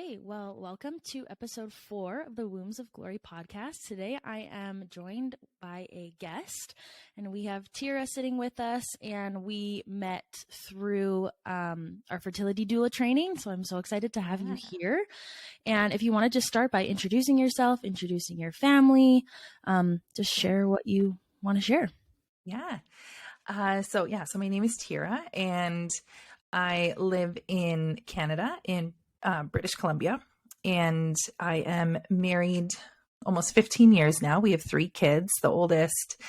Okay, well, welcome to episode 4 of the Wombs of Glory podcast. Today I am joined by a guest, and we have Tiera sitting with us, and we met through our fertility doula training, so I'm so excited to have you here. And if you want to just start by introducing yourself, introducing your family, just share what you want to share. So my name is Tiera, and I live in Canada, in British Columbia, and I am married almost 15 years now. We have 3 kids. The oldest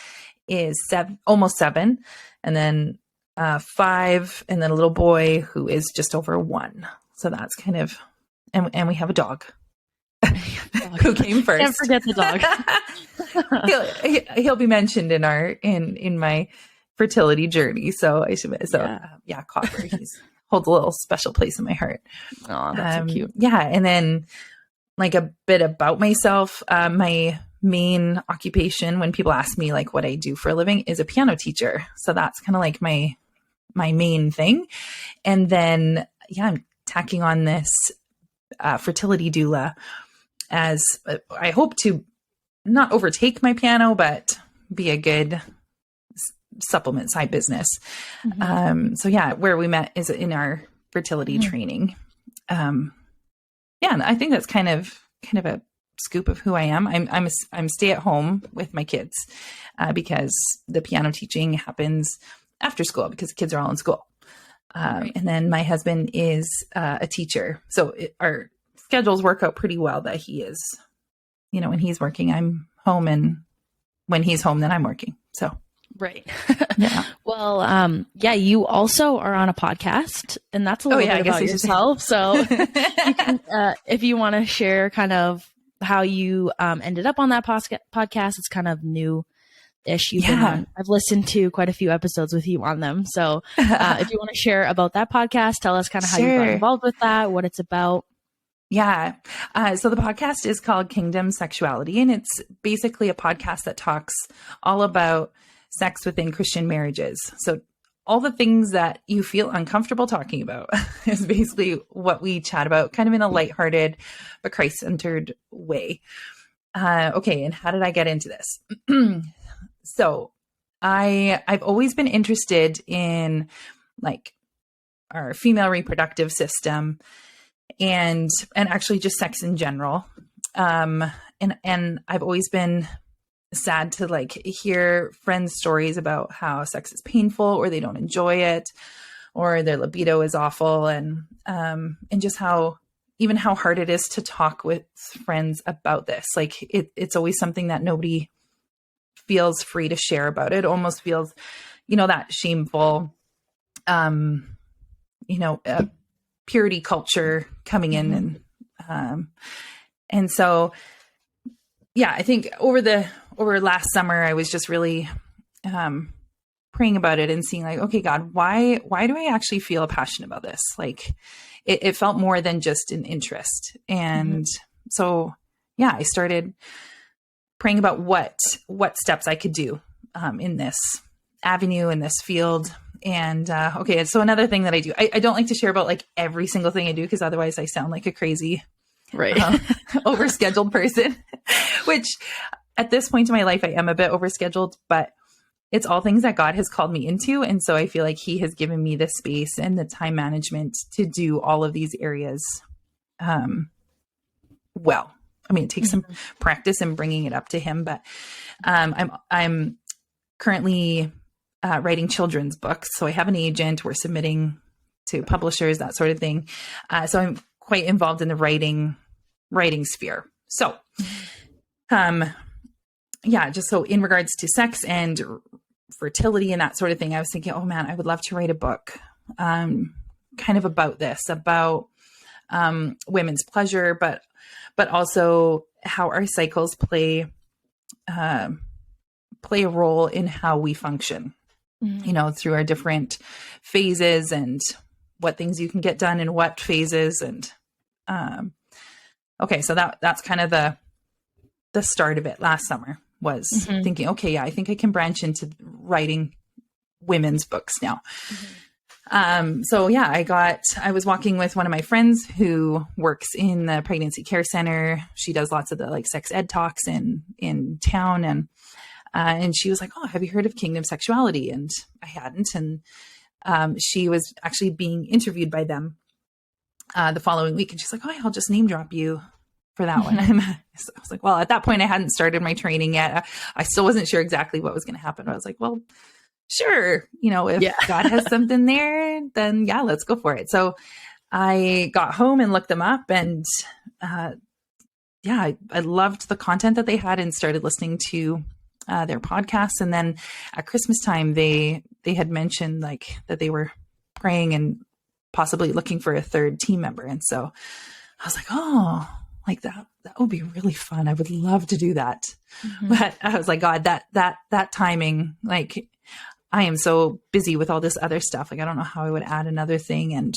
is almost 7, and then 5, and then a little boy who is just over 1. So that's kind of, and we have a dog. Who came first? Can't forget the dog. he'll be mentioned in my fertility journey. So Copper. He's holds a little special place in my heart. Oh, that's so cute. Yeah. And then like a bit about myself, my main occupation when people ask me like what I do for a living is a piano teacher. So that's kind of like my main thing. And then, I'm tacking on this fertility doula as I hope to not overtake my piano, but be a good supplement side business. Mm-hmm. Where we met is in our fertility training. And I think that's kind of a scoop of who I am. I'm stay at home with my kids because the piano teaching happens after school because the kids are all in school. Right. And then my husband is a teacher. So our schedules work out pretty well that he is, when he's working, I'm home, and when he's home, then I'm working. So. Right. Yeah. Well, you also are on a podcast, and that's a little bit about yourself. So you can, if you want to share kind of how you ended up on that podcast, it's kind of new-ish. You've been on. I've listened to quite a few episodes with you on them. So if you want to share about that podcast, tell us kind of how you got involved with that, what it's about. Yeah. So the podcast is called Kingdom Sexuality, and it's basically a podcast that talks all about sex within Christian marriages. So all the things that you feel uncomfortable talking about is basically what we chat about, kind of in a lighthearted but Christ-centered way. And how did I get into this? So I've always been interested in like our female reproductive system and actually just sex in general. And I've always been sad to like hear friends' stories about how sex is painful, or they don't enjoy it, or their libido is awful, and just how hard it is to talk with friends about this. Like it's always something that nobody feels free to share about. It almost feels, that shameful, purity culture coming in, and so. Yeah, I think over last summer, I was just really praying about it and seeing like, okay, God, why do I actually feel passionate about this? Like it felt more than just an interest. And so, I started praying about what steps I could do in this avenue, in this field. And so another thing that I do, I don't like to share about like every single thing I do, because otherwise I sound like a crazy overscheduled person, which at this point in my life, I am a bit overscheduled, but it's all things that God has called me into. And so I feel like he has given me the space and the time management to do all of these areas. Well, I mean, it takes some practice and bringing it up to him, but I'm currently writing children's books. So I have an agent, we're submitting to publishers, that sort of thing. So I'm quite involved in the writing sphere. So, just so in regards to sex and fertility and that sort of thing, I was thinking, oh man, I would love to write a book, kind of about this, about women's pleasure, but also how our cycles play a role in how we function, through our different phases and what things you can get done in what phases. And, so that's kind of the start of it last summer was thinking, I think I can branch into writing women's books now. So yeah, I was walking with one of my friends who works in the pregnancy care center. She does lots of the like sex ed talks in town. And she was like, "Oh, have you heard of Kingdom Sexuality?" And I hadn't. And she was actually being interviewed by them the following week. And she's like, "Oh, I'll just name drop you for that one." So I was like, well, at that point I hadn't started my training yet. I still wasn't sure exactly what was going to happen. I was like, well, sure. If God has something there, then yeah, let's go for it. So I got home and looked them up, and I loved the content that they had and started listening to their podcasts. And then at Christmas time, they had mentioned like that they were praying and possibly looking for a third team member. And so I was like, oh, like that would be really fun. I would love to do that. Mm-hmm. But I was like, God, that timing, like I am so busy with all this other stuff. Like, I don't know how I would add another thing. And,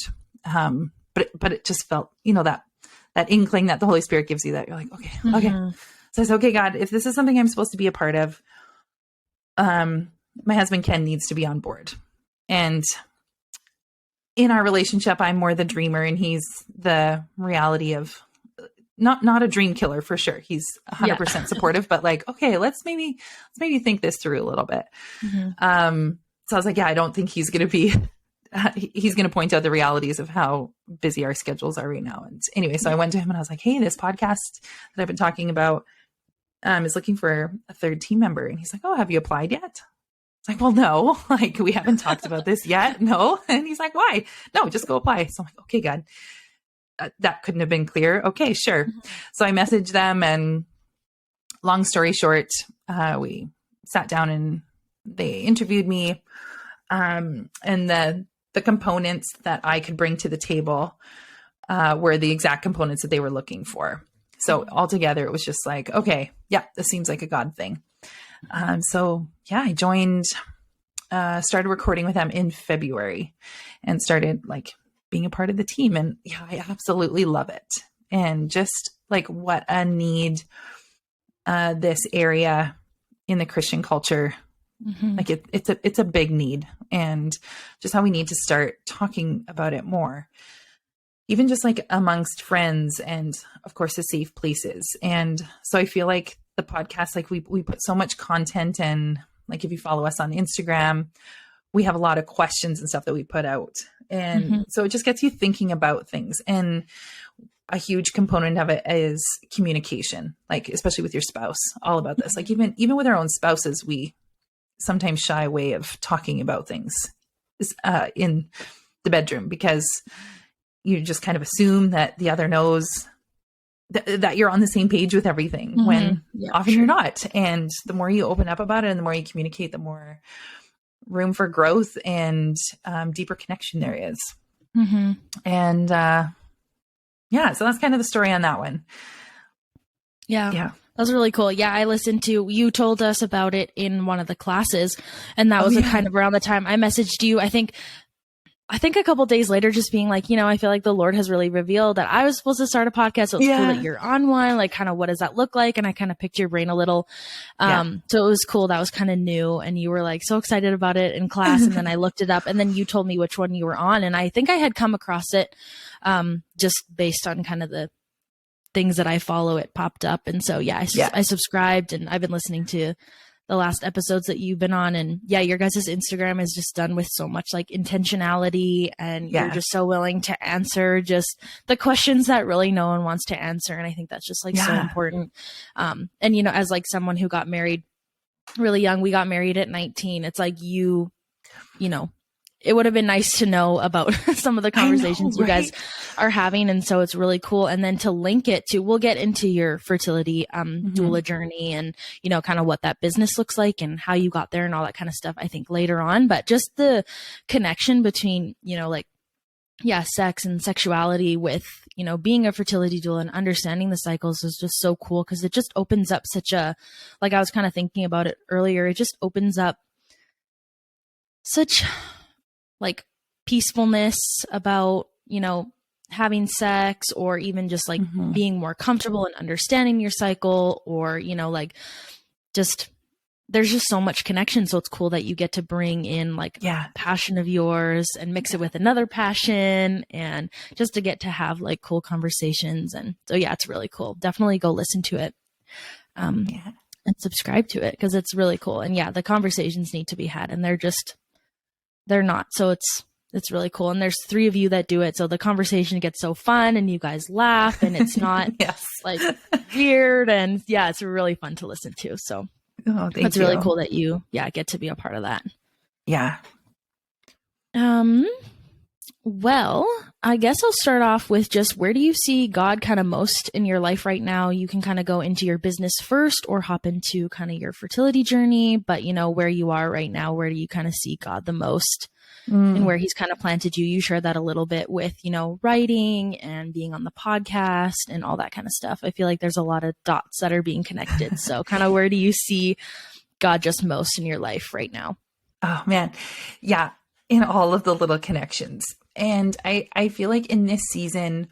but it just felt, that inkling that the Holy Spirit gives you, that you're like, okay. So I said, okay, God, if this is something I'm supposed to be a part of, my husband Ken needs to be on board. And in our relationship, I'm more the dreamer and he's the reality of not a dream killer for sure. He's 100% supportive, but like, okay, let's maybe think this through a little bit. Mm-hmm. So I was like, yeah, I don't think he's going to be, he's going to point out the realities of how busy our schedules are right now. And anyway, so I went to him and I was like, hey, this podcast that I've been talking about is looking for a third team member. And he's like, oh, have you applied yet? It's like, well, no, like we haven't talked about this yet. No. And he's like, why? No, just go apply. So I'm like, okay, God, that couldn't have been clear. Okay, sure. Mm-hmm. So I messaged them, and long story short, we sat down and they interviewed me. And the components that I could bring to the table were the exact components that they were looking for. So altogether, it was just like, okay, yeah, this seems like a God thing. So yeah, I joined, started recording with them in February and started like being a part of the team. And yeah, I absolutely love it. And just like what a need this area in the Christian culture. Mm-hmm. Like it's a big need, and just how we need to start talking about it more, even just like amongst friends and of course the safe places. And so I feel like the podcast, like we put so much content, and like if you follow us on Instagram, we have a lot of questions and stuff that we put out. And mm-hmm. so it just gets you thinking about things. And a huge component of it is communication, like especially with your spouse, all about this. Like even with our own spouses, we sometimes shy away of talking about things in the bedroom because you just kind of assume that the other knows that you're on the same page with everything, mm-hmm. when often you're not. And the more you open up about it and the more you communicate, the more room for growth and deeper connection there is. Mm-hmm. And so that's kind of the story on that one. Yeah. That was really cool. Yeah, I listened to, you told us about it in one of the classes, and that was kind of around the time I messaged you. I think a couple days later, just being like, I feel like the Lord has really revealed that I was supposed to start a podcast. So it's cool that you're on one. Like, kind of what does that look like? And I kind of picked your brain a little. So it was cool. That was kind of new. And you were like so excited about it in class. And then I looked it up, and then you told me which one you were on. And I think I had come across it just based on kind of the things that I follow. It popped up. And so, I subscribed, and I've been listening to the last episodes that you've been on. And your guys' Instagram is just done with so much like intentionality, and you're just so willing to answer just the questions that really no one wants to answer. And I think that's just like so important. And, as like someone who got married really young, we got married at 19. It's like, it would have been nice to know about some of the conversations you guys are having. And so it's really cool. And then to link it to, we'll get into your fertility doula journey and, kind of what that business looks like and how you got there and all that kind of stuff, I think later on. But just the connection between, sex and sexuality with, being a fertility doula and understanding the cycles is just so cool, because it just opens up such a, like I was kind of thinking about it earlier, it just opens up such like peacefulness about, having sex, or even just like being more comfortable and understanding your cycle, or, like just there's just so much connection. So it's cool that you get to bring in like a passion of yours and mix it with another passion, and just to get to have like cool conversations. And so, yeah, it's really cool. Definitely go listen to it. And subscribe to it, because it's really cool. And yeah, the conversations need to be had, and they're not. So it's really cool. And there's 3 of you that do it. So the conversation gets so fun, and you guys laugh, and it's not like weird. And yeah, it's really fun to listen to. So it's really cool that you get to be a part of that. Yeah. Well, I guess I'll start off with just, where do you see God kind of most in your life right now? You can kind of go into your business first, or hop into kind of your fertility journey, but where you are right now, where do you kind of see God the most, and where he's kind of planted you? You share that a little bit with, writing and being on the podcast and all that kind of stuff. I feel like there's a lot of dots that are being connected. So kind of, where do you see God just most in your life right now? Oh man. Yeah. In all of the little connections. And I feel like in this season,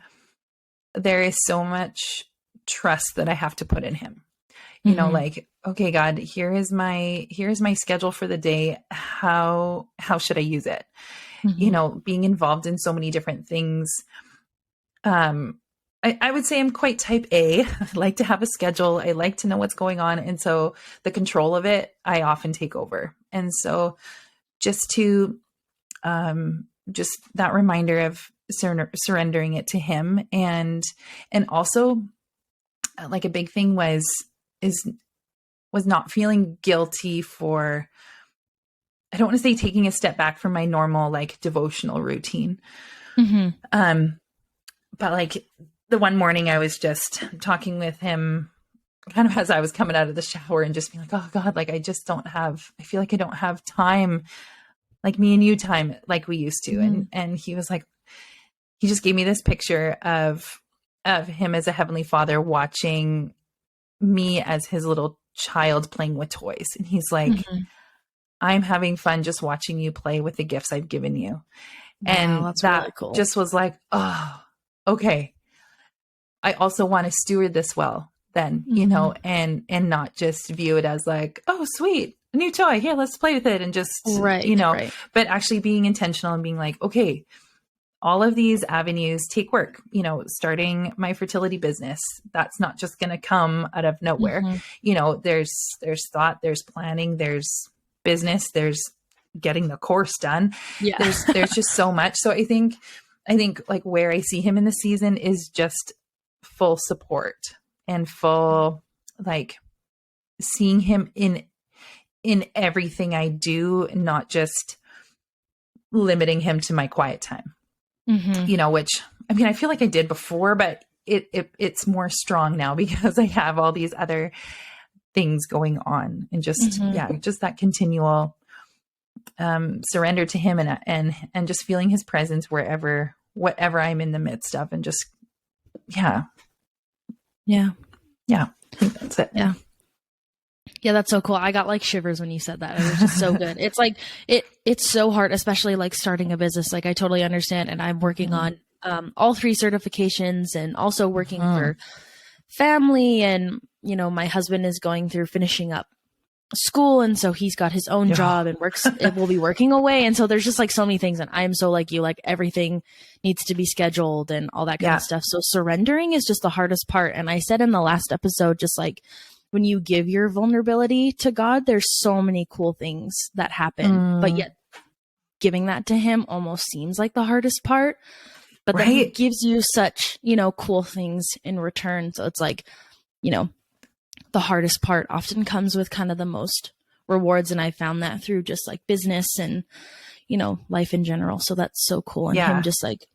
there is so much trust that I have to put in him. You know, like, okay, God, here's my schedule for the day. How should I use it? Being involved in so many different things. I would say I'm quite type A. I like to have a schedule. I like to know what's going on. And so the control of it, I often take over. And so just to, just that reminder of surrendering it to him. And also like a big thing was not feeling guilty for, I don't want to say taking a step back from my normal like devotional routine. But like the one morning I was just talking with him kind of as I was coming out of the shower, and just being like, oh God, like I feel like I don't have time, like me and you time like we used to. And he was like, he just gave me this picture of him as a heavenly father watching me as his little child playing with toys. And he's like, I'm having fun just watching you play with the gifts I've given you. And that's that really cool. just was like, oh, okay. I also want to steward this well then, and not just view it as like, oh, sweet, a new toy. Here, let's play with it. And just, but actually being intentional and being like, okay, all of these avenues take work, starting my fertility business. That's not just going to come out of nowhere. There's thought, there's planning, there's business, there's getting the course done. Yeah. There's just so much. So I think like where I see him in the season is just full support and full, like, seeing him in everything I do, not just limiting him to my quiet time, which, I mean, I feel like I did before, but it's more strong now because I have all these other things going on, and just, just that continual surrender to him, and just feeling his presence whatever I'm in the midst of, and just, yeah. I think that's it. Yeah, that's so cool. I got like shivers when you said that. It was just so good. It's like, it's so hard, especially like starting a business. Like I totally understand. And I'm working on all 3 certifications, and also working for family. And, my husband is going through finishing up school. And so he's got his own job and will be working away. And so there's just like so many things. And I'm so like you, like everything needs to be scheduled and all that kind of stuff. So surrendering is just the hardest part. And I said in the last episode, just like, when you give your vulnerability to God, there's so many cool things that happen, but yet giving that to him almost seems like the hardest part, but then he gives you such, cool things in return. So it's like, the hardest part often comes with kind of the most rewards. And I found that through just like business and, life in general. So that's so cool. And him just like,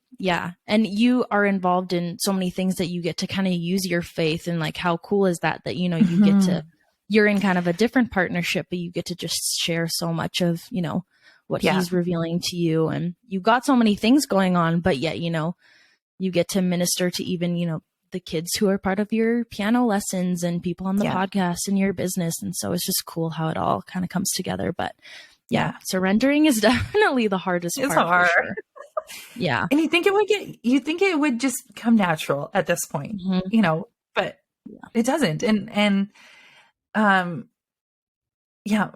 and you are involved in so many things that you get to kind of use your faith. And like, how cool is that, you get to, you're in kind of a different partnership, but you get to just share so much of, what he's revealing to you. And you got so many things going on, but yet, you get to minister to even, the kids who are part of your piano lessons, and people on the podcast, and your business. And so it's just cool how it all kind of comes together. But surrendering is definitely the hardest part. It's hard. For sure. Yeah. And you think it would just come natural at this point, but it doesn't. And yeah,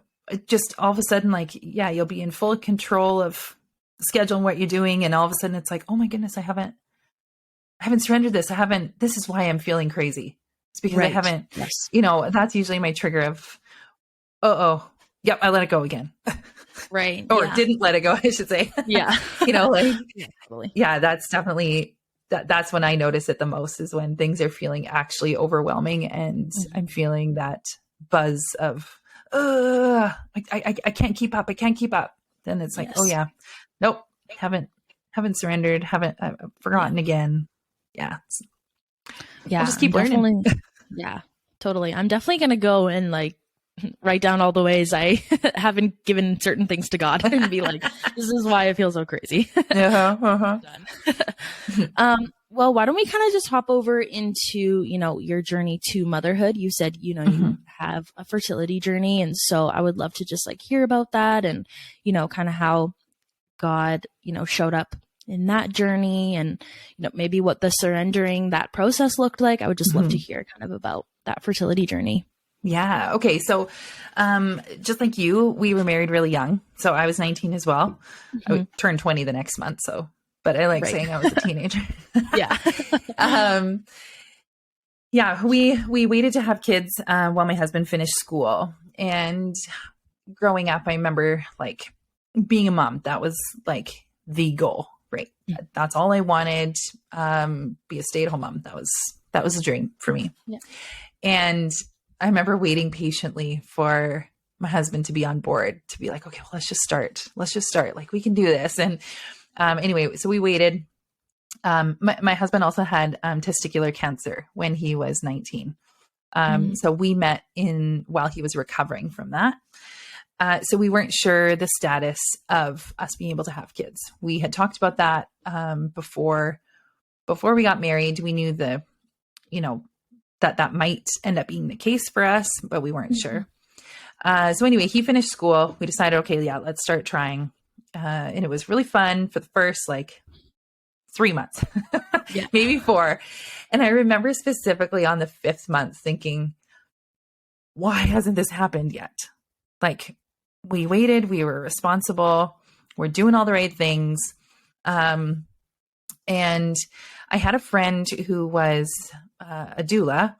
just all of a sudden, like, yeah, you'll be in full control of scheduling what you're doing. And all of a sudden it's like, oh my goodness, I haven't surrendered this. This is why I'm feeling crazy. It's because I haven't, that's usually my trigger of, yep, I let it go again. Right. Or didn't let it go, I should say. Yeah. Totally. Yeah, that's definitely, that's when I notice it the most, is when things are feeling actually overwhelming and I'm feeling that buzz of, I can't keep up. I can't keep up. Then it's like, oh yeah, nope, haven't surrendered. I've forgotten again. Yeah. Yeah. I'll just keep learning. Yeah, totally. I'm definitely going to go and like write down all the ways I haven't given certain things to God and be like, this is why I feel so crazy. Well, why don't we kind of just hop over into, your journey to motherhood? You said, you have a fertility journey. And so I would love to just like hear about that and, kind of how God, showed up in that journey and, maybe what the surrendering that process looked like. I would just love to hear kind of about that fertility journey. Yeah. Okay. So, just like you, we were married really young. So I was 19 as well. I would turn 20 the next month. So, but I like saying I was a teenager. Yeah. We waited to have kids, while my husband finished school. And growing up, I remember like being a mom. That was like the goal, right? That's all I wanted. Be a stay-at-home mom. That was a dream for me. Yeah. And I remember waiting patiently for my husband to be on board, to be like, okay, well, let's just start. Like, we can do this. And, anyway, so we waited. My husband also had, testicular cancer when he was 19. So we met while he was recovering from that. So we weren't sure the status of us being able to have kids. We had talked about that, before we got married. We knew that might end up being the case for us, but we weren't sure. So anyway, he finished school. We decided, okay, yeah, let's start trying. And it was really fun for the first like 3 months, maybe 4. And I remember specifically on the 5th month thinking, why hasn't this happened yet? Like, we waited, we were responsible, we're doing all the right things. And I had a friend who was a doula,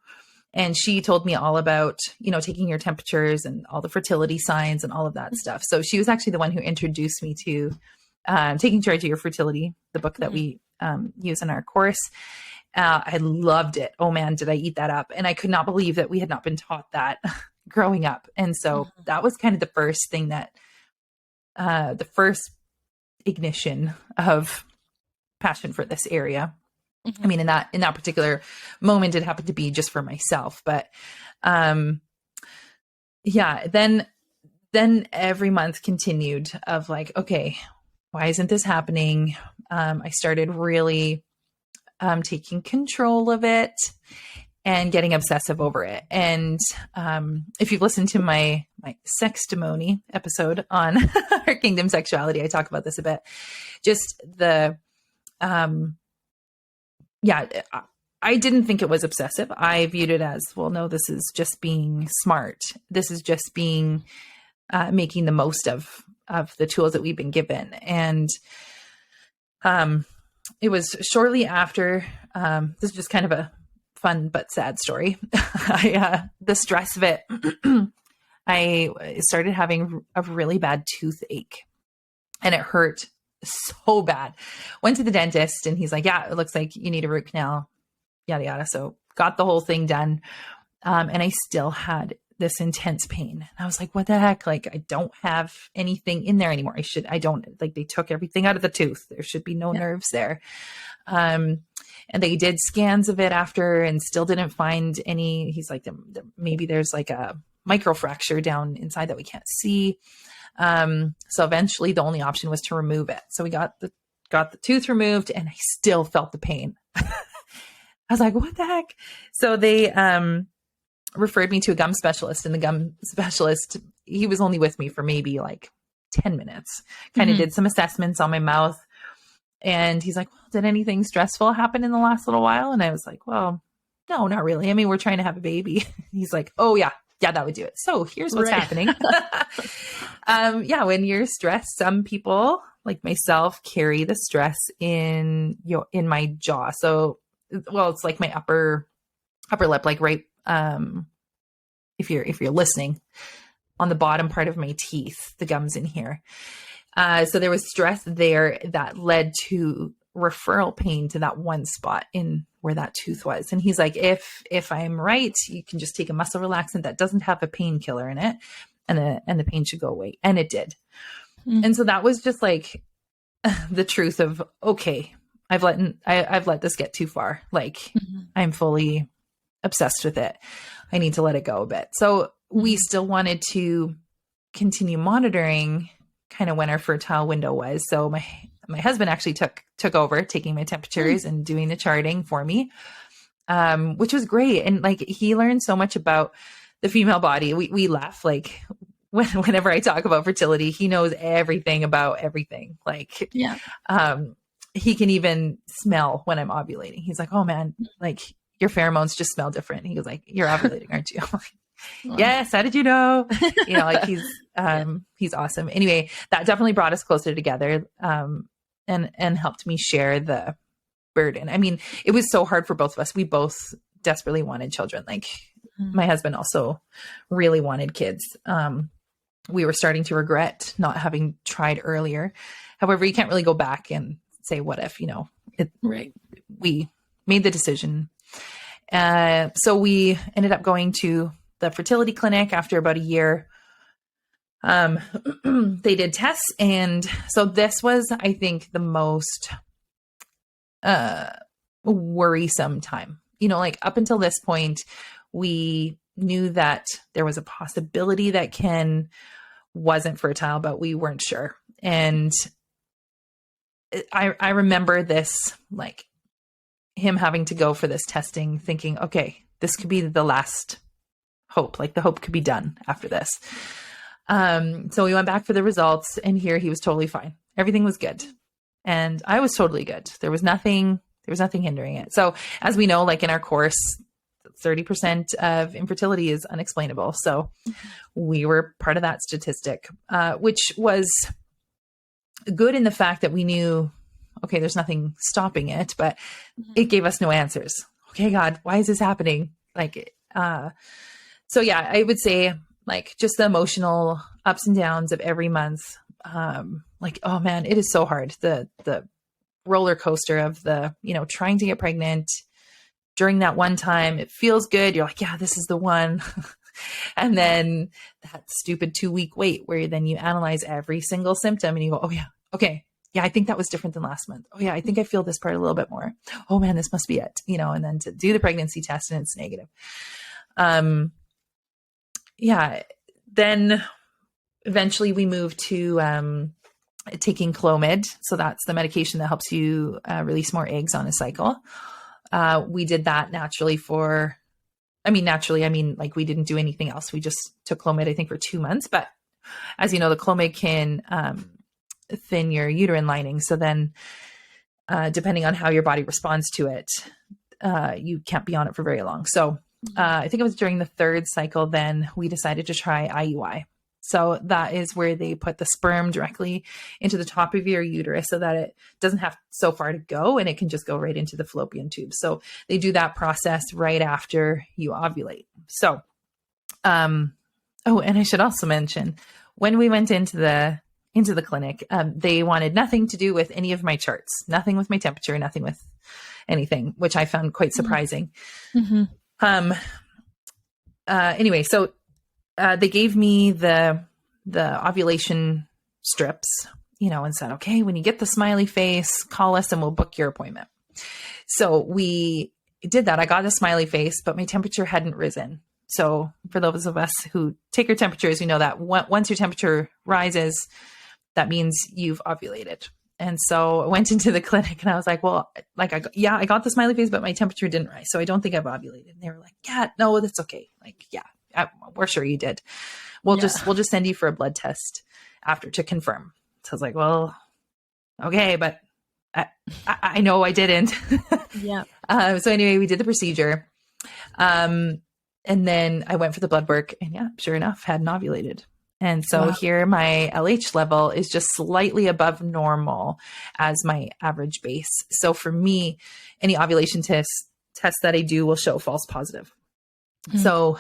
and she told me all about, taking your temperatures and all the fertility signs and all of that stuff. So she was actually the one who introduced me to Taking Charge of Your Fertility, the book that we use in our course. I loved it. Oh man, did I eat that up. And I could not believe that we had not been taught that growing up. And so that was kind of the first thing that, the first ignition of passion for this area. I mean, in that particular moment, it happened to be just for myself, but, then every month continued of like, okay, why isn't this happening? I started really, taking control of it and getting obsessive over it. And, if you've listened to my sextimony episode on our Kingdom Sexuality, I talk about this a bit, just I didn't think it was obsessive. I viewed it as, well, no, this is just being smart. This is just being, making the most of the tools that we've been given. And, it was shortly after, this is just kind of a fun but sad story. The stress of it, I started having a really bad toothache, and it hurt so bad. Went to the dentist, and he's like, yeah, it looks like you need a root canal, yada, yada. So got the whole thing done. And I still had this intense pain. And I was like, what the heck? Like, I don't have anything in there anymore. They took everything out of the tooth. There should be no nerves there. And they did scans of it after and still didn't find any. He's like, maybe there's like a microfracture down inside that we can't see. So eventually the only option was to remove it. So we got the tooth removed, and I still felt the pain. I was like, what the heck? So they, referred me to a gum specialist, and the gum specialist, he was only with me for maybe like 10 minutes, kind of did some assessments on my mouth. And he's like, well, did anything stressful happen in the last little while? And I was like, well, no, not really. I mean, we're trying to have a baby. He's like, oh yeah, Yeah, that would do it. So here's what's happening. When you're stressed, some people like myself carry the stress in my jaw. So, it's like my upper lip, like right. If you're listening, on the bottom part of my teeth, the gums in here. So there was stress there that led to referral pain to that one spot in where that tooth was. And he's like, if I'm right, you can just take a muscle relaxant that doesn't have a painkiller in it, and the pain should go away. And it did. Mm-hmm. And so that was just like the truth of, okay, I've let this get too far. Like, mm-hmm. I'm fully obsessed with it. I need to let it go a bit. So we still wanted to continue monitoring kind of when our fertile window was. So my husband actually took over taking my temperatures and doing the charting for me, which was great. And like, he learned so much about the female body. We laugh, like whenever I talk about fertility, he knows everything about everything. Like, yeah. He can even smell when I'm ovulating. He's like, oh man, like your pheromones just smell different. He goes like, you're ovulating, aren't you? Wow. Yes. How did you know? Like he's awesome. Anyway, that definitely brought us closer together, and helped me share the burden. I mean, it was so hard for both of us. We both desperately wanted children. Like my husband also really wanted kids. We were starting to regret not having tried earlier. However, you can't really go back and say, what if, we made the decision. So we ended up going to the fertility clinic after about a year. They did tests. And so this was, I think, the most worrisome time. Like up until this point, we knew that there was a possibility that Ken wasn't fertile, but we weren't sure. And I remember this, like him having to go for this testing, thinking, okay, this could be the last hope. Like the hope could be done after this. So we went back for the results, and here he was totally fine. Everything was good. And I was totally good. There was nothing hindering it. So as we know, like in our course, 30% of infertility is unexplainable. So we were part of that statistic, which was good in the fact that we knew, okay, there's nothing stopping it, but it gave us no answers. Okay, God, why is this happening? Like, so yeah, I would say like just the emotional ups and downs of every month. Like, oh man, it is so hard. The roller coaster of the, trying to get pregnant during that one time, it feels good. You're like, yeah, this is the one. And then that stupid 2-week wait where then you analyze every single symptom and you go, oh yeah, okay. Yeah, I think that was different than last month. Oh yeah, I think I feel this part a little bit more. Oh man, this must be it. And then to do the pregnancy test and it's negative. Then eventually we moved to taking Clomid. So that's the medication that helps you release more eggs on a cycle. We did that naturally I mean, like we didn't do anything else. We just took Clomid, I think, for 2 months. But as you know, the Clomid can thin your uterine lining. So then depending on how your body responds to it, you can't be on it for very long. So I think it was during the 3rd cycle, then we decided to try IUI. So that is where they put the sperm directly into the top of your uterus so that it doesn't have so far to go and it can just go right into the fallopian tube. So they do that process right after you ovulate. So, and I should also mention, when we went into the clinic, they wanted nothing to do with any of my charts, nothing with my temperature, nothing with anything, which I found quite surprising. Mm-hmm. Anyway, so they gave me the ovulation strips, and said, okay, when you get the smiley face, call us and we'll book your appointment. So we did that. I got a smiley face, but my temperature hadn't risen. So for those of us who take your temperatures, you know that once your temperature rises, that means you've ovulated. And so I went into the clinic and I was like, well, like, I got the smiley face, but my temperature didn't rise. So I don't think I've ovulated. And they were like, yeah, no, that's okay. Like, yeah, we're sure you did. We'll just send you for a blood test after to confirm. So I was like, well, okay, but I know I didn't. Yeah. So anyway, we did the procedure. And then I went for the blood work, and yeah, sure enough, hadn't ovulated. And so here my LH level is just slightly above normal as my average base. So for me, any ovulation tests that I do will show false positive. So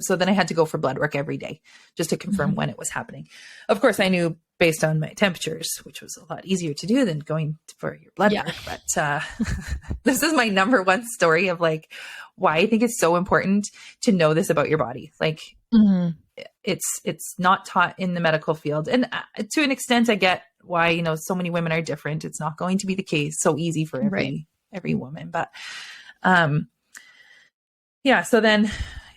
so then I had to go for blood work every day just to confirm when it was happening. Of course, I knew based on my temperatures, which was a lot easier to do than going for your blood work. But this is my number one story of like why I think it's so important to know this about your body. Like it's not taught in the medical field. And to an extent, I get why, you know, so many women are different. It's not going to be the case so easy for every woman. But yeah, so then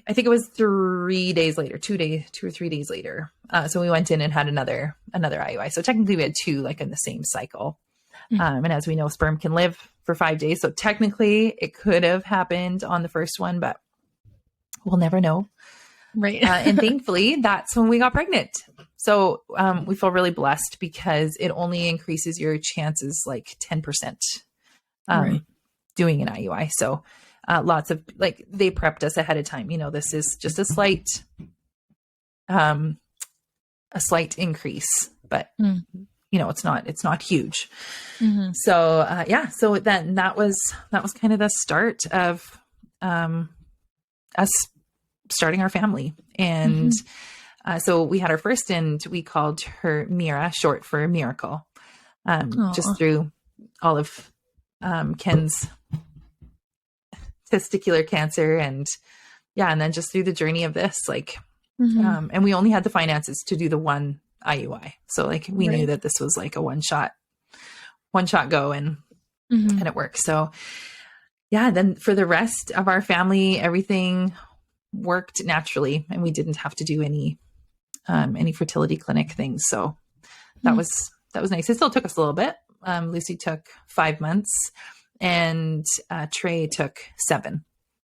I think it was 3 days later, 2 or 3 days later. So we went in and had another IUI. So technically we had two, like in the same cycle. And as we know, sperm can live for 5 days. So technically it could have happened on the first one, but we'll never know. Right. And thankfully that's when we got pregnant. So we feel really blessed because it only increases your chances like 10% doing an IUI. So lots of like they prepped us ahead of time. You know, this is just a slight increase, but you know, it's not huge. So so then that was kind of the start of us starting our family. And so we had our first, and we called her Mira, short for miracle, just through all of Ken's testicular cancer and then just through the journey of this, like, and we only had the finances to do the one IUI. So like we knew that this was like a one shot go and it worked. So then for the rest of our family, everything worked naturally and we didn't have to do any fertility clinic things. So that was nice. It still took us a little bit. Lucy took 5 months and Trey took 7.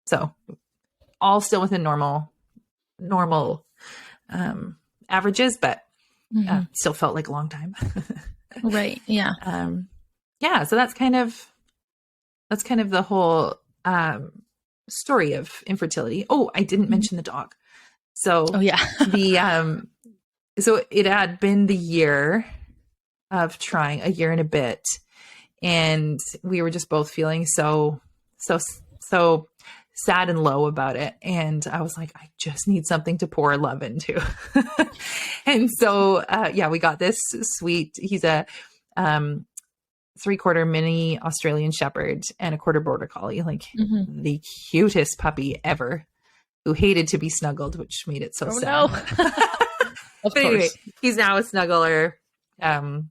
So all still within normal averages, but still felt like a long time. Right. Yeah. So that's kind of the whole story of infertility. Oh, I didn't mention the dog. So so it had been the year of trying, a year and a bit. And we were just both feeling so sad and low about it. And I was like, I just need something to pour love into. And so, we got this sweet, he's a 3/4 mini Australian Shepherd and a 1/4 Border Collie, like the cutest puppy ever, who hated to be snuggled, which made it so sad. No. Of course. Anyway, he's now a snuggler. And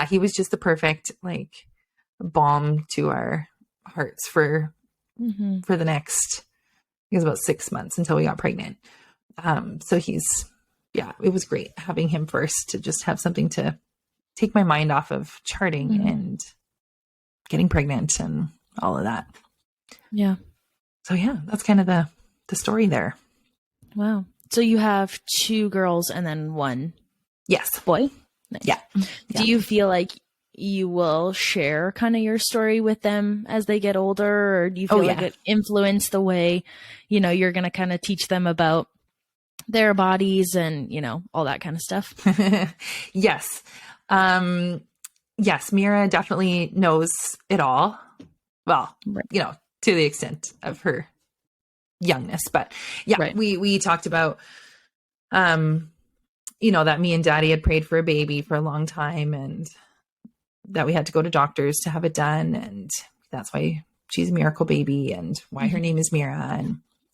he was just the perfect like balm to our hearts for the next, it was about 6 months until we got pregnant. So it was great having him first to just have something to take my mind off of charting and getting pregnant and all of that. Yeah. So that's kind of the story there. Wow. So you have 2 girls and then 1 boy? Nice. Yeah. Do you feel like you will share kind of your story with them as they get older, or do you feel like it influenced the way, you know, you're going to kind of teach them about their bodies and, you know, all that kind of stuff? Yes. Yes. Mira definitely knows it all. Well, you know, to the extent of her youngness, but we talked about, you know, that me and Daddy had prayed for a baby for a long time and that we had to go to doctors to have it done. And that's why she's a miracle baby and why her name is Mira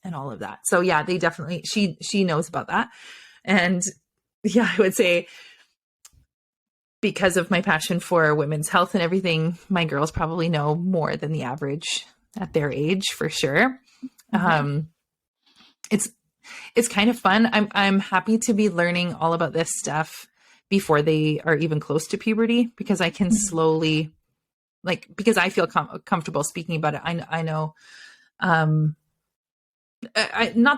and all of that. So they definitely, she knows about that. And I would say because of my passion for women's health and everything, my girls probably know more than the average at their age for sure. It's kind of fun. I'm happy to be learning all about this stuff before they are even close to puberty, because I can slowly, like, because I feel comfortable speaking about it. I know, not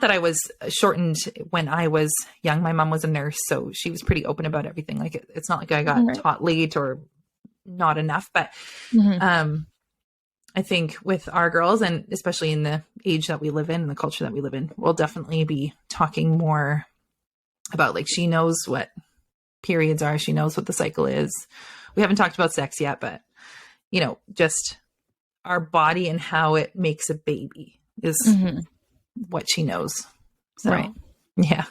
that I was shortened when I was young. My mom was a nurse, so she was pretty open about everything. Like it's not like I got taught late or not enough, but I think with our girls, and especially in the age that we live in and the culture that we live in, we'll definitely be talking more about, like, she knows what periods are. She knows what the cycle is. We haven't talked about sex yet, but, you know, just our body and how it makes a baby is what she knows. So, right. Yeah.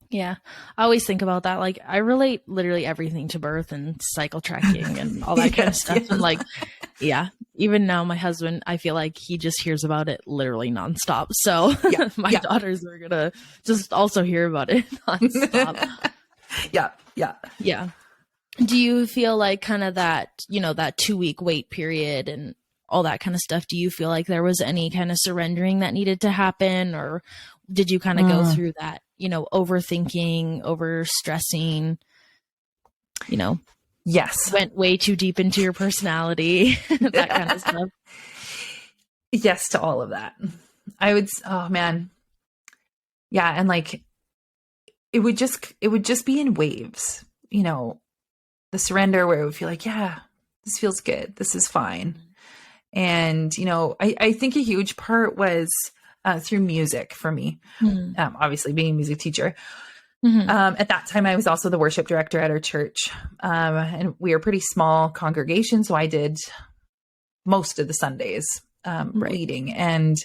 Yeah. I always think about that. Like, I relate literally everything to birth and cycle tracking and all that kind of stuff. Yes. And like, yeah, even now my husband, I feel like he just hears about it literally nonstop. So my daughters are going to just also hear about it nonstop. Yeah. Yeah. Do you feel like kind of that, you know, that 2-week wait period and all that kind of stuff? Do you feel like there was any kind of surrendering that needed to happen, or did you kind of go through that, you know, overthinking, over stressing, you know? Yes. Went way too deep into your personality, that kind of stuff. Yes to all of that. I would, oh man. Yeah. And like, it would just be in waves, you know, the surrender where it would feel like, yeah, this feels good. This is fine. And, you know, I think a huge part was through music for me, obviously being a music teacher. At that time, I was also the worship director at our church. And we are a pretty small congregation. So I did most of the Sundays leading. And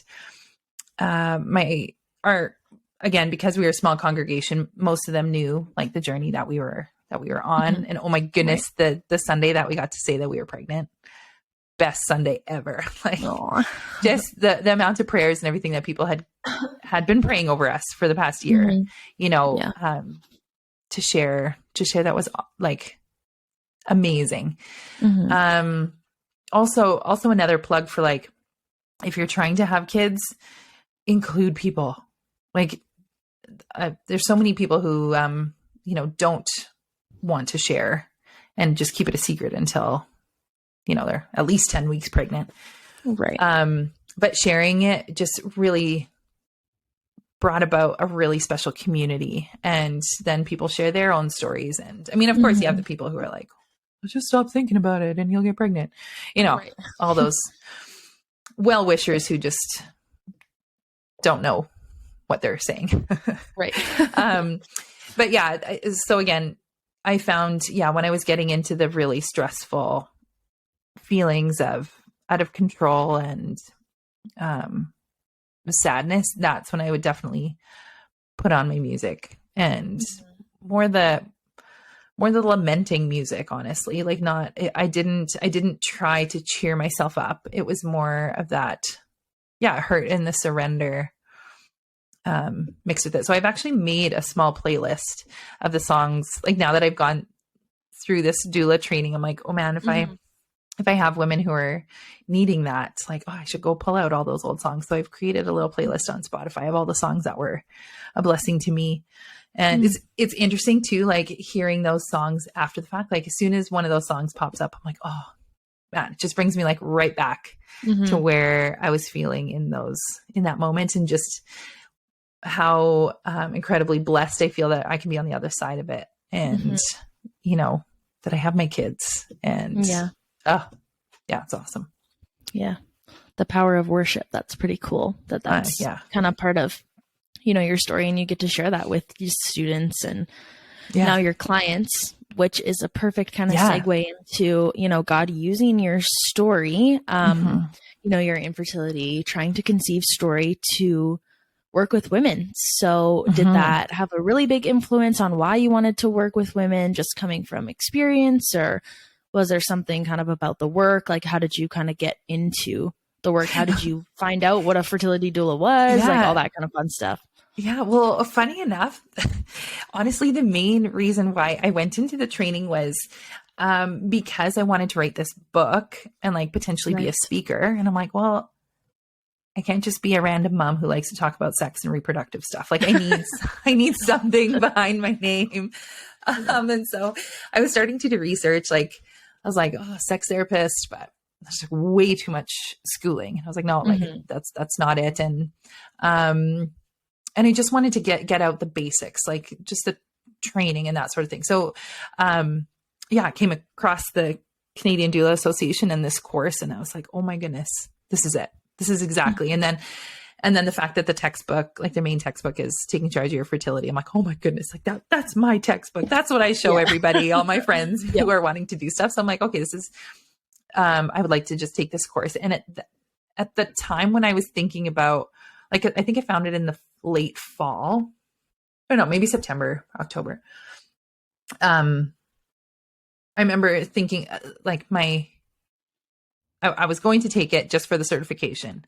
again, because we were a small congregation, most of them knew like the journey that we were on. And oh my goodness, the Sunday that we got to say that we were pregnant, best Sunday ever. Like, just the amount of prayers and everything that people had been praying over us for the past year, you know, to share that was like amazing. Also another plug for, like, if you're trying to have kids, include people. Like, there's so many people who, you know, don't want to share and just keep it a secret until, you know, they're at least 10 weeks pregnant. Right. But sharing it just really brought about a really special community. And then people share their own stories. And I mean, of course you have the people who are like, let's just stop thinking about it and you'll get pregnant. You know, all those well-wishers who just don't know what they're saying. Right. But yeah, so again, I found, when I was getting into the really stressful feelings of out of control and sadness, that's when I would definitely put on my music, and more the lamenting music, honestly. Like, I didn't try to cheer myself up. It was more of that, hurt and the surrender mixed with it. So I've actually made a small playlist of the songs. Like, now that I've gone through this doula training, I'm like, oh man, if I have women who are needing that, like, I should go pull out all those old songs. So I've created a little playlist on Spotify of all the songs that were a blessing to me. And it's interesting too, like, hearing those songs after the fact. Like, as soon as one of those songs pops up, I'm like, oh man, it just brings me like right back to where I was feeling in that moment, and just how incredibly blessed I feel that I can be on the other side of it. And, you know, that I have my kids, and it's awesome. Yeah. The power of worship. That's pretty cool. That's kind of part of, you know, your story, and you get to share that with your students and now your clients, which is a perfect kind of segue into, you know, God using your story, you know, your infertility, trying to conceive story to work with women. So did that have a really big influence on why you wanted to work with women, just coming from experience, or was there something kind of about the work? Like, how did you kind of get into the work? How did you find out what a fertility doula was? Like, all that kind of fun stuff. Yeah. Well, funny enough, honestly, the main reason why I went into the training was because I wanted to write this book and, like, potentially be a speaker. And I'm like, well, I can't just be a random mom who likes to talk about sex and reproductive stuff. Like, I need something behind my name. And so I was starting to do research. Like, I was like, sex therapist, but there's way too much schooling. And I was like, no, like, that's not it. And I just wanted to get out the basics, like just the training and that sort of thing. So, I came across the Canadian Doula Association and this course, and I was like, oh my goodness, this is it. This is exactly. And then the fact that the textbook, like the main textbook, is Taking Charge of Your Fertility. I'm like, oh my goodness, like that's my textbook. That's what I show everybody, all my friends who are wanting to do stuff. So I'm like, okay, this is, I would like to just take this course. And at the time when I was thinking about, like, I think I found it in the late fall, or no, maybe September, October. I remember thinking like I was going to take it just for the certification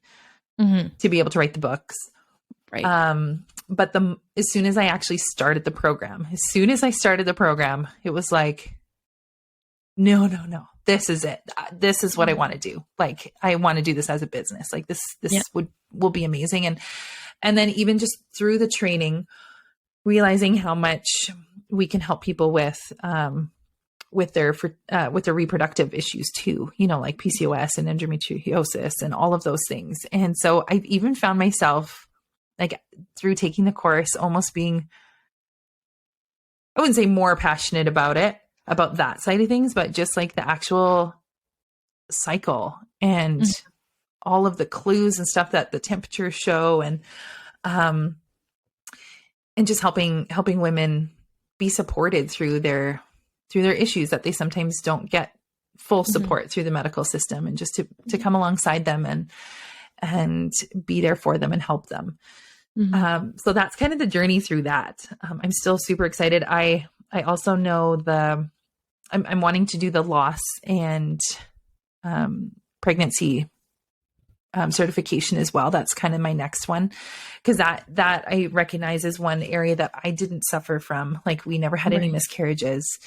to be able to write the books. Right. But as soon as I actually started the program, it was like, no, this is it. This is what I want to do. Like, I want to do this as a business. Like this will be amazing. And then even just through the training, realizing how much we can help people with their reproductive issues too, like PCOS and endometriosis and all of those things. And so I've even found myself, like, through taking the course, almost being, I wouldn't say more passionate about that side of things, but just like the actual cycle and all of the clues and stuff that the temperatures show, and just helping women be supported through their issues that they sometimes don't get full support through the medical system, and just to come alongside them and be there for them and help them. So that's kind of the journey through that. I'm still super excited. I also know I'm wanting to do the loss and pregnancy certification as well. That's kind of my next one, because that I recognize is one area that I didn't suffer from. Like, we never had any miscarriages.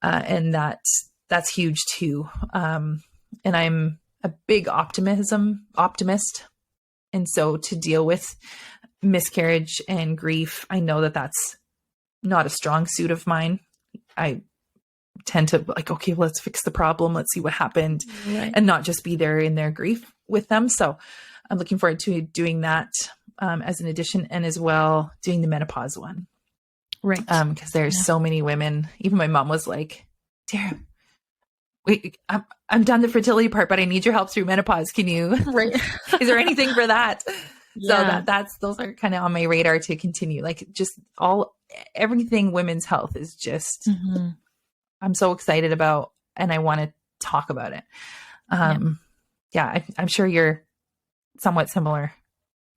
And that's huge too. And I'm a big optimist. And so to deal with miscarriage and grief, I know that that's not a strong suit of mine. I tend to like, okay, well, let's fix the problem. Let's see what happened, and not just be there in their grief with them. So I'm looking forward to doing that as an addition, and as well doing the menopause one. Right. Because there's so many women. Even my mom was like, Tiera, I'm done the fertility part, but I need your help through menopause. Can you, is there anything for that? So those are kind of on my radar to continue. Like, just everything women's health is just, I'm so excited about, and I want to talk about it. I'm sure you're somewhat similar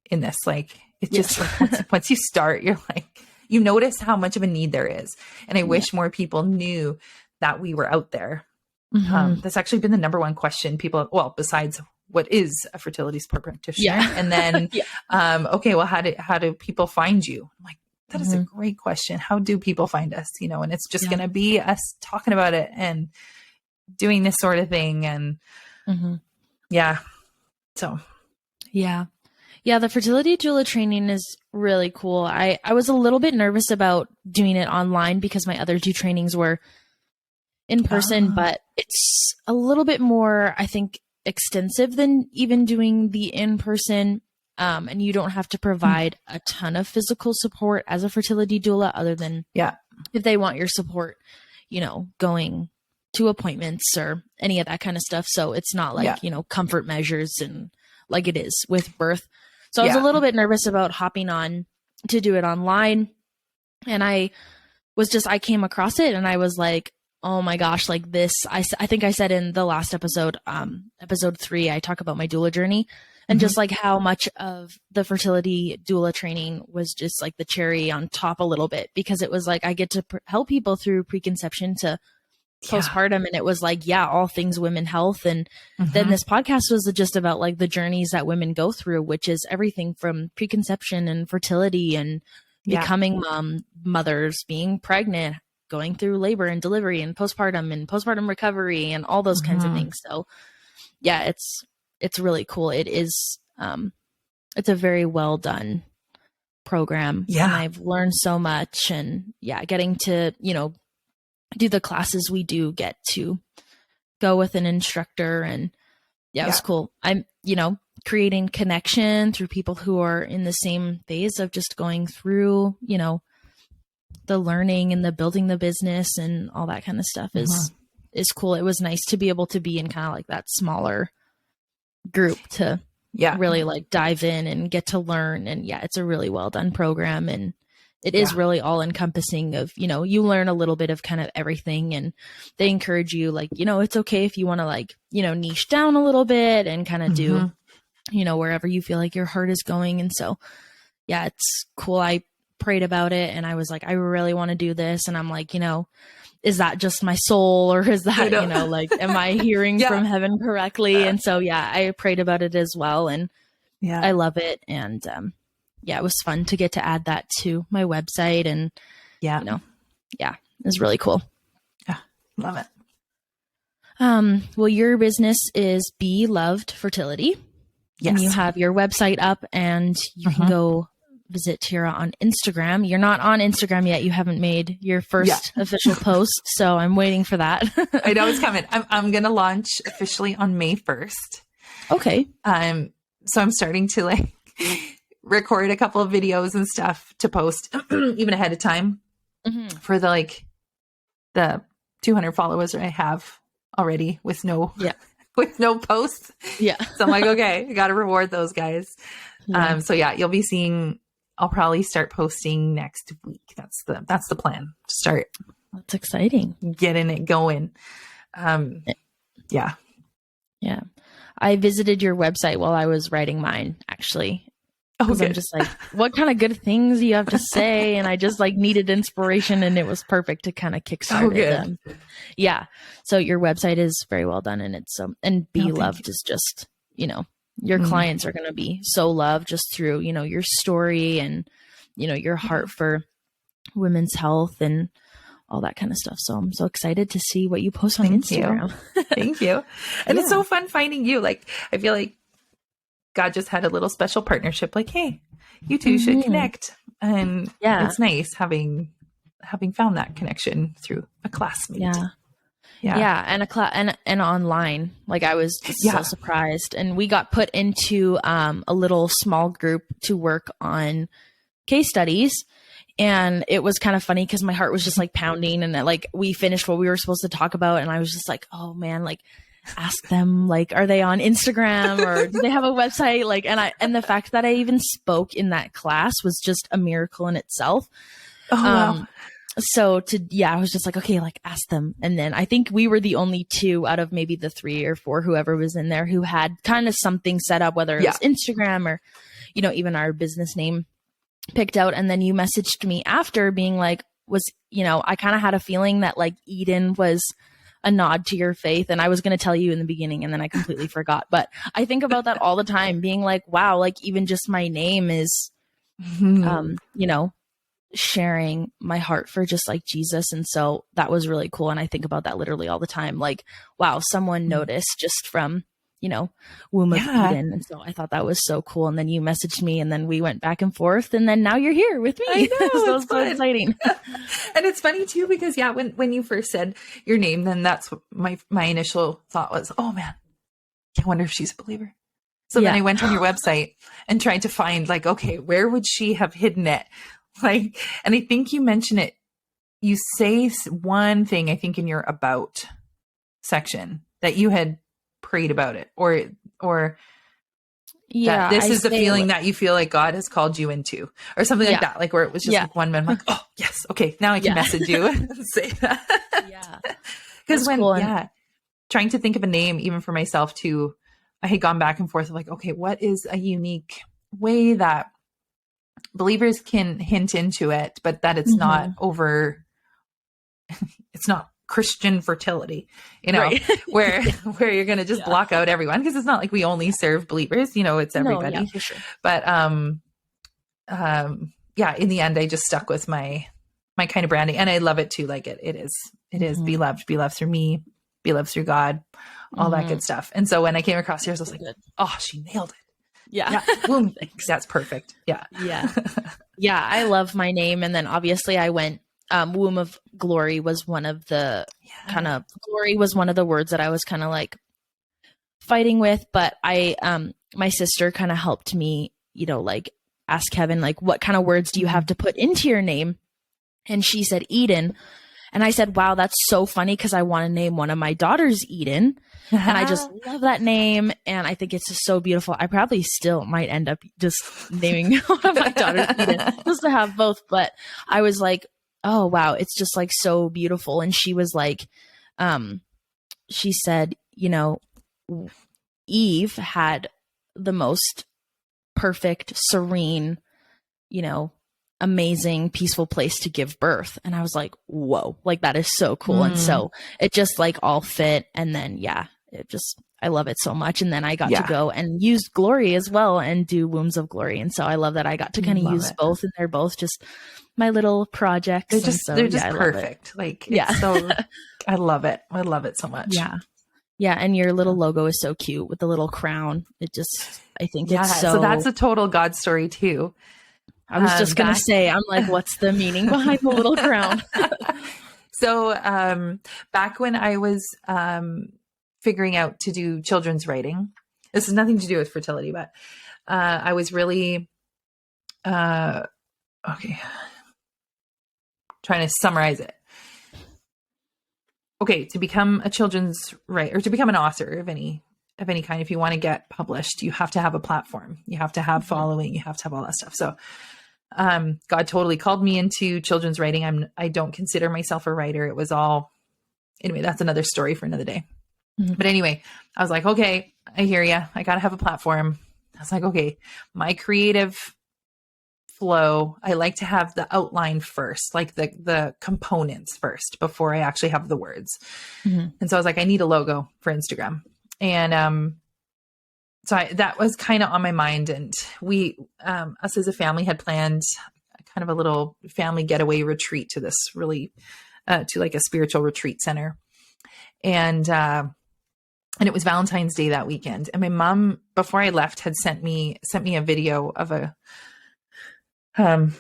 in this. Like, it's just like, once you start, you're like, you notice how much of a need there is. And I wish more people knew that we were out there. That's actually been the number one question people, well, besides what is a fertility support practitioner? And then, okay, well, how do people find you? I'm like, that is a great question. How do people find us? And it's just going to be us talking about it and doing this sort of thing. And so. Yeah, the fertility doula training is really cool. I was a little bit nervous about doing it online because my other two trainings were in person, but it's a little bit more, I think, extensive than even doing the in-person. And you don't have to provide a ton of physical support as a fertility doula, other than if they want your support, going to appointments or any of that kind of stuff. So it's not like, comfort measures and like it is with birth. So I was a little bit nervous about hopping on to do it online. And I came across it and I was like, oh my gosh, like this, I think I said in the last episode, episode 3, I talk about my doula journey and just like how much of the fertility doula training was just like the cherry on top a little bit, because it was like, I get to help people through preconception to postpartum. And it was like, all things women health. And then this podcast was just about like the journeys that women go through, which is everything from preconception and fertility and becoming mothers, being pregnant, going through labor and delivery and postpartum recovery and all those kinds of things. So it's really cool. It is, it's a very well done program. Yeah. And I've learned so much, and getting to, do the classes we do get to go with an instructor, and it was cool. I'm, creating connection through people who are in the same phase of just going through, the learning and the building the business and all that kind of stuff is cool. It was nice to be able to be in kind of like that smaller group to really like dive in and get to learn. And yeah, it's a really well done program, and it is really all encompassing of, you know, you learn a little bit of kind of everything, and they encourage you, like, you know, it's okay if you want to, like, you know, niche down a little bit and kind of do, you know, wherever you feel like your heart is going. And so, yeah, it's cool. I prayed about it and I was like, I really want to do this. And I'm like, you know, is that just my soul, or is that, you know, like, am I hearing from heaven correctly? And so, yeah, I prayed about it as well. And I love it. And, yeah, it was fun to get to add that to my website, and, you know, it was really cool. Yeah. Love it. Well, your business is Be Loved Fertility. Yes. And you have your website up, and you can go visit Tiera on Instagram. You're not on Instagram yet. You haven't made your first official post, so I'm waiting for that. I know it's coming. I'm going to launch officially on May 1st. Okay. So I'm starting to like record a couple of videos and stuff to post even ahead of time for the 200 followers I have already with no posts. Yeah. So I'm like, okay, I got to reward those guys. So yeah, you'll be seeing, I'll probably start posting next week. That's the plan, to start. That's exciting. Getting it going. Yeah. Yeah. I visited your website while I was writing mine, actually. Because I'm just like, what kind of good things do you have to say? And I just like needed inspiration, and it was perfect to kind of kickstart it. Yeah. So your website is very well done, and it's and Be Loved is just, you know, your clients are going to be so loved just through, you know, your story and, you know, your heart for women's health and all that kind of stuff. So I'm so excited to see what you post on Instagram. Thank you. And it's so fun finding you. Like, I feel like God just had a little special partnership. Like, hey, you two should connect. And it's nice having found that connection through a classmate. Yeah. And online. Like, I was just so surprised. And we got put into a little small group to work on case studies. And it was kind of funny because my heart was just like pounding, and like we finished what we were supposed to talk about. And I was just like, oh man, like, ask them, like, are they on Instagram, or do they have a website? Like, and the fact that I even spoke in that class was just a miracle in itself. Wow. So I was just like, okay, like, ask them. And then I think we were the only two out of maybe the 3 or 4, whoever was in there, who had kind of something set up, whether it was Instagram or, you know, even our business name picked out. And then you messaged me after being like, you know, I kind of had a feeling that like Eden was a nod to your faith. And I was going to tell you in the beginning, and then I completely forgot. But I think about that all the time, being like, wow, like even just my name is, you know, sharing my heart for just like Jesus. And so that was really cool. And I think about that literally all the time. Like, wow, someone noticed just from, you know, womb of Eden. And so I thought that was so cool. And then you messaged me, and then we went back and forth, and then now you're here with me. I know, so it's so exciting. And it's funny too, because when you first said your name, then that's what my initial thought was, oh man, I wonder if she's a believer. So then I went on your website and tried to find like, okay, where would she have hidden it? Like, and I think you mention it, you say one thing, I think in your about section, that you had prayed about it, or that this is the feeling that you feel like God has called you into, or something like that, like where it was just like one man, like, oh yes, okay, now I can message you and say that. Because trying to think of a name, even for myself too, I had gone back and forth of like, okay, what is a unique way that believers can hint into it, but that it's not over, it's not Christian fertility, you know, where you're going to just block out everyone, because it's not like we only serve believers, you know, it's everybody. No, for sure. But in the end, I just stuck with my kind of branding, and I love it too. Like it is be loved through me, be loved through God, all that good stuff. And so when I came across yours, I was like, oh, she nailed it. Yeah. Boom. That's perfect. Yeah. Yeah. I love my name. And then obviously I went, womb of glory was one of the glory was one of the words that I was kind of like fighting with, but my sister kind of helped me, you know, like ask Kevin, like, what kind of words do you have to put into your name? And she said Eden. And I said, wow, that's so funny because I want to name one of my daughters Eden. And I just love that name. And I think it's just so beautiful. I probably still might end up just naming one of my daughters Eden just to have both. But I was like, oh, wow, it's just like so beautiful. And she was like, she said, you know, Eve had the most perfect, serene, you know, amazing, peaceful place to give birth. And I was like, whoa, like that is so cool. And so it just like all fit. And then, yeah, it just, I love it so much. And then I got to go and use Glory as well and do Wombs of Glory. And so I love that I got to kind of use both, and they're both just my little projects. They're just perfect. Like, it's so, I love it. I love it so much. Yeah. Yeah. And your little logo is so cute with the little crown. It just, I think it's so that's a total God story too. I was just going to say, I'm like, what's the meaning behind the little crown? So back when I was figuring out to do children's writing, this has nothing to do with fertility, but I was really, trying to summarize it. Okay, to become a children's writer, or to become an author of any kind, if you want to get published, you have to have a platform. You have to have following. You have to have all that stuff. So God totally called me into children's writing. I don't consider myself a writer. It was all, anyway, that's another story for another day. But anyway, I was like, okay, I hear you. I got to have a platform. I was like, okay, my creative flow, I like to have the outline first, like the components first before I actually have the words. And so I was like, I need a logo for Instagram. And so that was kind of on my mind. And we, us as a family, had planned kind of a little family getaway retreat to this really, to like a spiritual retreat center. And it was Valentine's Day that weekend. And my mom, before I left, had sent me a video of a, I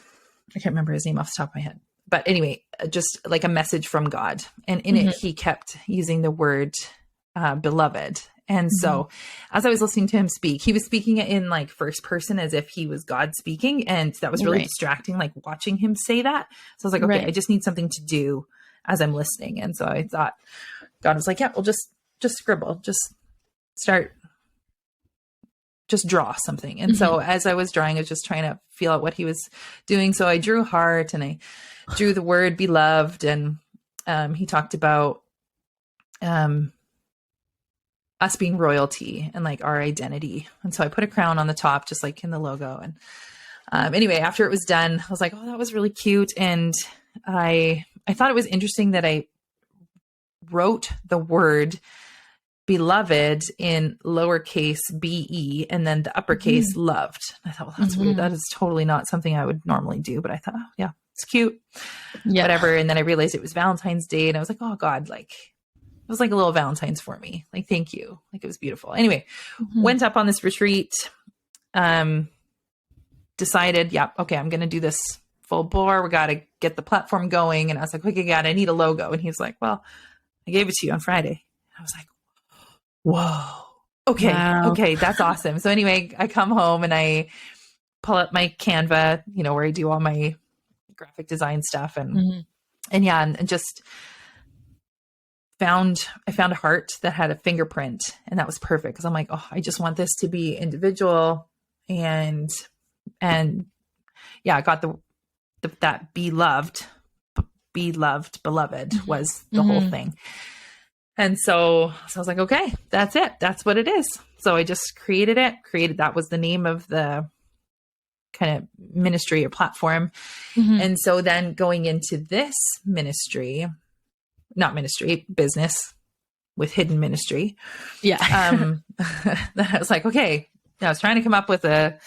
can't remember his name off the top of my head, but anyway, just like a message from God. And in it, he kept using the word beloved. And so as I was listening to him speak, he was speaking in like first person as if he was God speaking. And that was really distracting, like watching him say that. So I was like, okay, I just need something to do as I'm listening. And so I thought God was like, yeah, well, just scribble, just draw something. And so as I was drawing, I was just trying to feel out what he was doing. So I drew heart and I drew the word beloved. And he talked about us being royalty and like our identity. And so I put a crown on the top, just like in the logo. And anyway, after it was done, I was like, oh, that was really cute. And I thought it was interesting that I wrote the word beloved in lowercase be, and then the uppercase loved. I thought, well, that's weird. That is totally not something I would normally do. But I thought, oh, yeah, it's cute. Yeah. Whatever. And then I realized it was Valentine's Day. And I was like, oh God, like, it was like a little Valentine's for me. Like, thank you. Like, it was beautiful. Anyway, went up on this retreat, decided, yeah, okay, I'm going to do this full bore. We got to get the platform going. And I was like, okay, God, I need a logo. And he's like, well, I gave it to you on Friday. I was like, whoa, okay. Wow. Okay. That's awesome. So anyway, I come home and I pull up my Canva, you know, where I do all my graphic design stuff and yeah, and just I found a heart that had a fingerprint, and that was perfect. Cause I'm like, oh, I just want this to be individual. And yeah, I got that beloved, beloved was the whole thing. And so I was like, okay, that's it. That's what it is. So I just created it. That was the name of the kind of ministry or platform. And so then going into this business with hidden ministry. Yeah. I was like, okay, I was trying to come up with a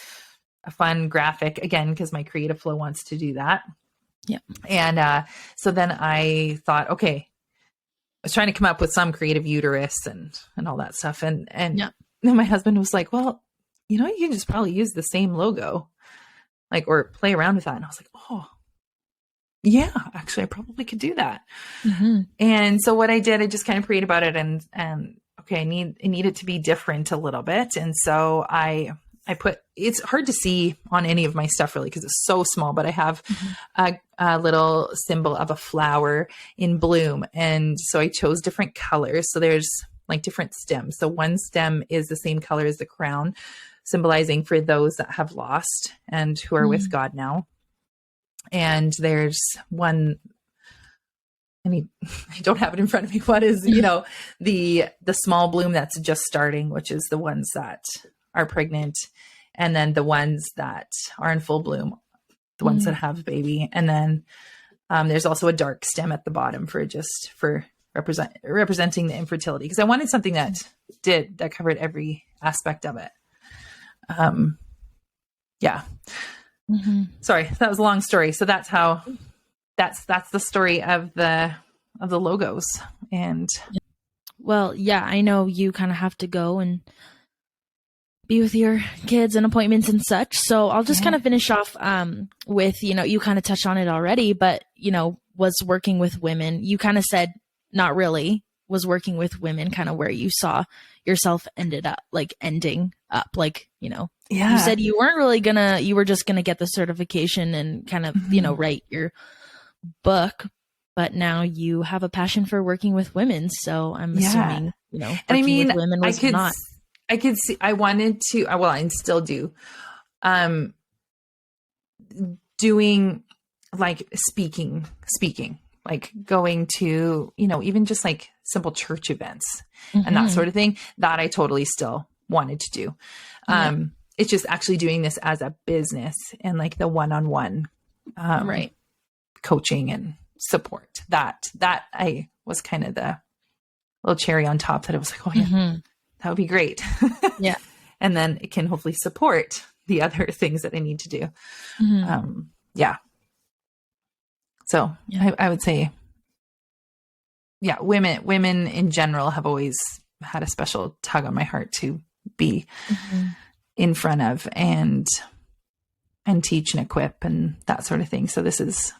fun graphic again, because my creative flow wants to do that. Yeah. And so then I thought, okay, I was trying to come up with some creative uterus and all that stuff. And then my husband was like, well, you know, you can just probably use the same logo, like, or play around with that. And I was like, oh yeah, actually I probably could do that. And so what I did, I just kind of prayed about it and okay, I need it to be different a little bit. And so I it's hard to see on any of my stuff really, because it's so small, but I have a little symbol of a flower in bloom. And so I chose different colors. So there's like different stems. So one stem is the same color as the crown, symbolizing for those that have lost and who are with God now. And there's one, I don't have it in front of me. What is, the small bloom that's just starting, which is the ones that are pregnant. And then the ones that are in full bloom, the ones that have a baby. And then there's also a dark stem at the bottom for representing the infertility. Because I wanted something that covered every aspect of it. Sorry, that was a long story. So that's the story of the logos. And well, yeah, I know you kind of have to go and be with your kids and appointments and such. So I'll just kind of finish off with, you kind of touched on it already, but, was working with women. You kind of said not really, was working with women, kind of where you saw yourself ending up. You said you weren't really you were just gonna get the certification and kind of, write your book, but now you have a passion for working with women. So I'm assuming, and I mean, with women was not. I could see, I wanted to, well, I still do, doing like speaking, like going to, even just like simple church events and that sort of thing that I totally still wanted to do. It's just actually doing this as a business and like the one-on-one, coaching and support that I was kind of the little cherry on top that I was like, oh yeah. That would be great. Yeah. And then it can hopefully support the other things that I need to do. So I would say, women in general have always had a special tug on my heart to be in front of and teach and equip and that sort of thing. So this is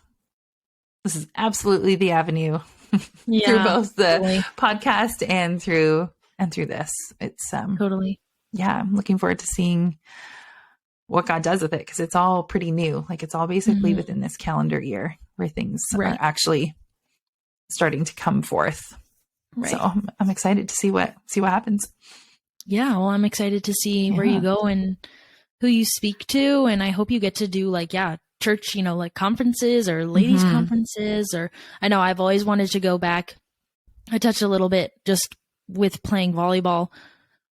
absolutely the avenue through both the podcast and through this. It's totally. Yeah. I'm looking forward to seeing what God does with it. Cause it's all pretty new. Like it's all basically within this calendar year where things are actually starting to come forth. Right. So I'm excited to see what happens. Yeah. Well, I'm excited to see where you go and who you speak to. And I hope you get to do church, like conferences or ladies conferences, or I know I've always wanted to go back. I touched a little bit just with playing volleyball,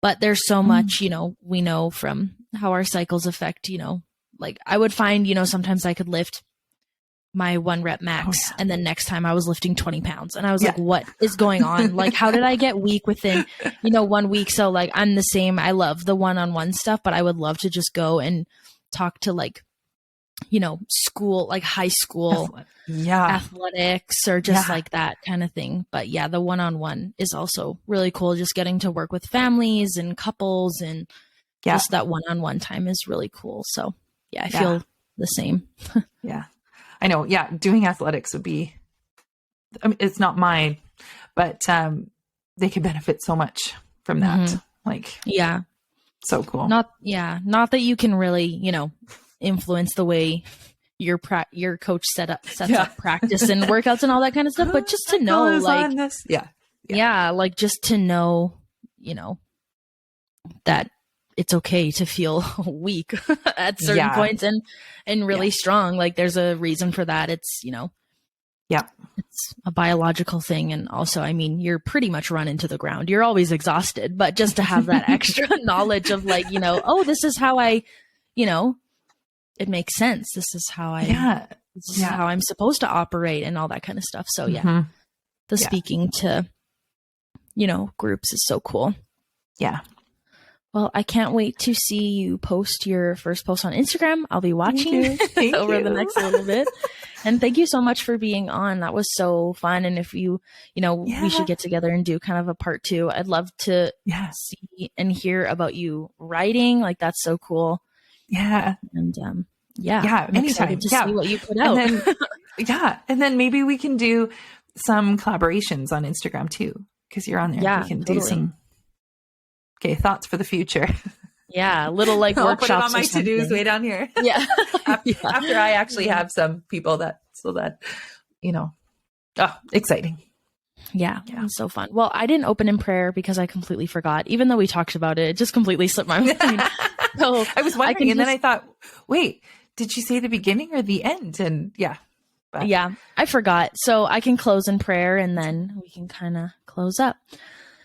but there's so much, we know from how our cycles affect, like I would find, sometimes I could lift my 1 rep max and then next time I was lifting 20 pounds and I was like, what is going on? Like, how did I get weak within, 1 week? So like, I'm the same. I love the one-on-one stuff, but I would love to just go and talk to school, like high school athletics or just like that kind of thing. But the one-on-one is also really cool. Just getting to work with families and couples and just that one-on-one time is really cool. So I feel the same. I know. Yeah. Doing athletics would be, it's not mine, but they could benefit so much from that. So cool. Not that you can really, influence the way your coach sets up practice and workouts and all that kind of stuff, but just to know, like, like just to know, that it's okay to feel weak at certain points and really strong. Like there's a reason for that. It's, it's a biological thing. And also, I mean, you're pretty much run into the ground. You're always exhausted, but just to have that extra knowledge of like, oh, this is how I, it makes sense. This is how this is how I'm supposed to operate and all that kind of stuff. So the speaking to, groups is so cool. Yeah. Well, I can't wait to see you post your first post on Instagram. I'll be watching over the next little bit. And thank you so much for being on. That was so fun. And if you, we should get together and do kind of a part 2. I'd love to see and hear about you writing. Like that's so cool. Yeah. And I'm anytime to see what you put out. And then, and then maybe we can do some collaborations on Instagram too, because you're on there. Yeah, we can do some thoughts for the future. Yeah. Little like I'll workshops. Put it on my to-dos way down here. Yeah. After I actually have some people so that, exciting. Yeah. It was so fun. Well, I didn't open in prayer because I completely forgot, even though we talked about it, it just completely slipped my mind. So I was wondering, then I thought, wait, did she say the beginning or the end? And yeah, I forgot. So I can close in prayer and then we can kind of close up.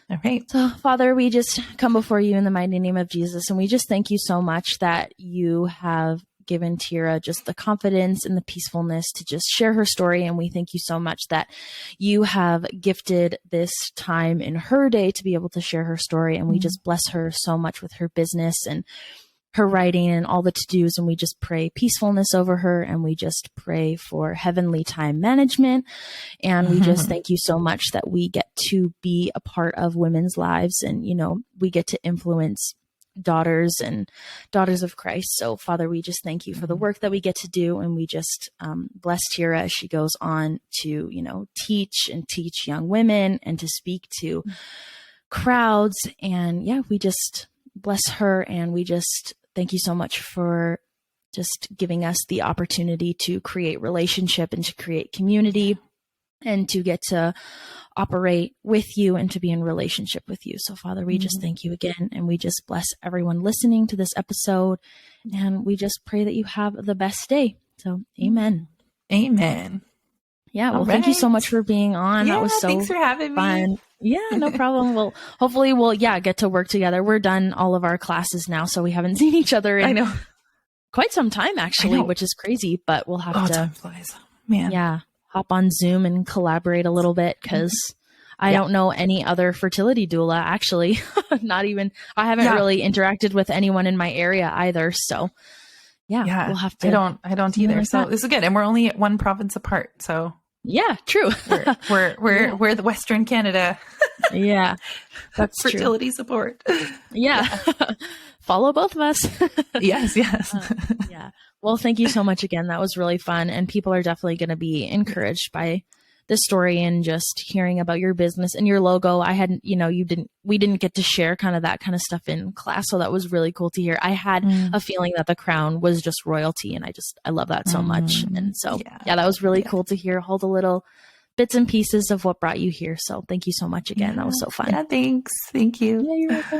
All right. So Father, we just come before you in the mighty name of Jesus. And we just thank you so much that you have given Tiera just the confidence and the peacefulness to just share her story. And we thank you so much that you have gifted this time in her day to be able to share her story. And we just bless her so much with her business and her writing and all the to-dos. And we just pray peacefulness over her. And we just pray for heavenly time management. And we just thank you so much that we get to be a part of women's lives. And, we get to influence daughters of Christ. So Father, we just thank you for the work that we get to do. And we just bless Tiera as she goes on to, teach young women and to speak to crowds. And we just bless her. And we just thank you so much for just giving us the opportunity to create relationship and to create community and to get to operate with you and to be in relationship with you. So Father, we just thank you again. And we just bless everyone listening to this episode. And we just pray that you have the best day. So amen. Amen. Yeah. Well, thank you so much for being on. Yeah, that was so thanks for having fun. me. Yeah, no problem. Well, hopefully we'll, get to work together. We're done all of our classes now. So we haven't seen each other in quite some time actually, which is crazy, but we'll have to. Time flies. Man. Yeah. Hop on Zoom and collaborate a little bit because I don't know any other fertility doula actually. Not even, I haven't really interacted with anyone in my area either. So we'll have to. I don't either. So this is good. And we're only at one province apart. So yeah, true. we're the Western Canada. Yeah, that's fertility true. Support. Yeah. Follow both of us. Yes. Yeah. Well, thank you so much again. That was really fun. And people are definitely going to be encouraged by this story and just hearing about your business and your logo. I hadn't, we didn't get to share kind of that kind of stuff in class. So that was really cool to hear. I had a feeling that the crown was just royalty. And I love that so much. And so, that was really cool to hear all the little bits and pieces of what brought you here. So thank you so much again. That was so fun. Yeah, thanks. Thank you. Yeah, you're welcome.